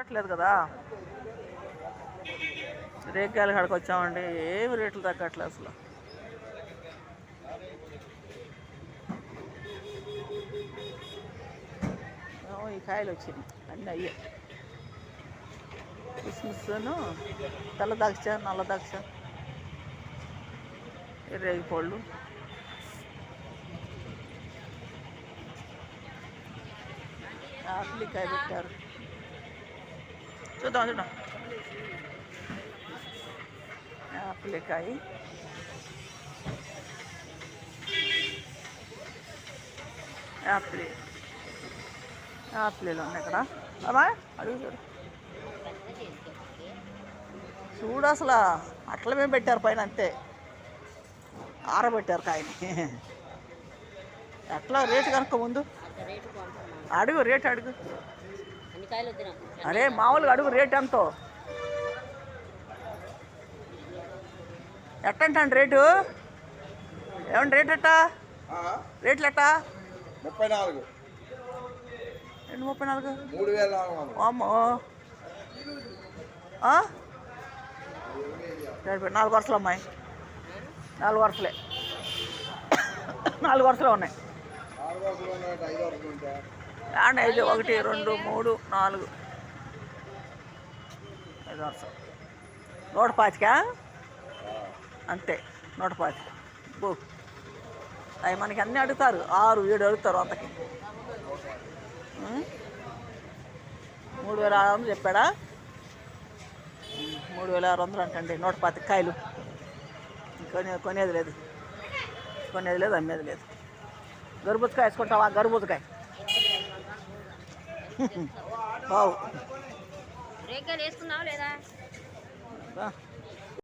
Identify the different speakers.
Speaker 1: తగ్గట్లేదు కదా. రేగ్గాయల కాడికి వచ్చామండి, ఏమి రేట్లు తగ్గట్లేదు అసలు. ఈ కాయలు వచ్చినాయి అన్నీ అయ్యే. కిస్మిస్ను, తెల్ల ద్రాక్ష, నల్ల ద్రాక్ష, రేగి పళ్ళు, ఆపిలికాయ పెట్టారు. చూద్దాం చూద్దాం. ఆపిలికాయ, యాపిల్ ఉన్నాయి ఇక్కడ. అమ్మా అడుగు చూడు, చూడు అసలు అట్ల మేము పెట్టారు పైన, అంతే ఆరబెట్టారు కాయని. ఎట్లా రేటు కనుక ముందు అడుగు, రేటు అడుగు. అరే మామూలుగా అడుగు, రేట్ ఎంతో ఎట్టంటండి రేటు? ఏమండి రేట్ ఎట్టా? రేట్లు ఎట్టా?
Speaker 2: 34.
Speaker 1: 34.
Speaker 2: 3,400.
Speaker 1: అమ్మో, 4 వరుసలు అమ్మాయి, 4 వరుసలే, 4 వరుసలే ఉన్నాయి.
Speaker 2: 4 వరుసలు ఉన్నాయి, 5 వరుసలు ఉంటాయి.
Speaker 1: 5, 1, 2, 3, 4, 5 వరుసలు. 125 అంతే, 125. బో అవి మనకి అన్నీ అడుగుతారు, 6, 7 అడుగుతారు అంతకి. 3,600 చెప్పాడా? 3,600 అంటండి 125 కాయలు. కొనేది లేదు, అమ్మేది లేదు. గరుబుజకాయ వేసుకుంటావా? గరుబుజకాయ బావు
Speaker 3: వేసుకున్నావా లేదా?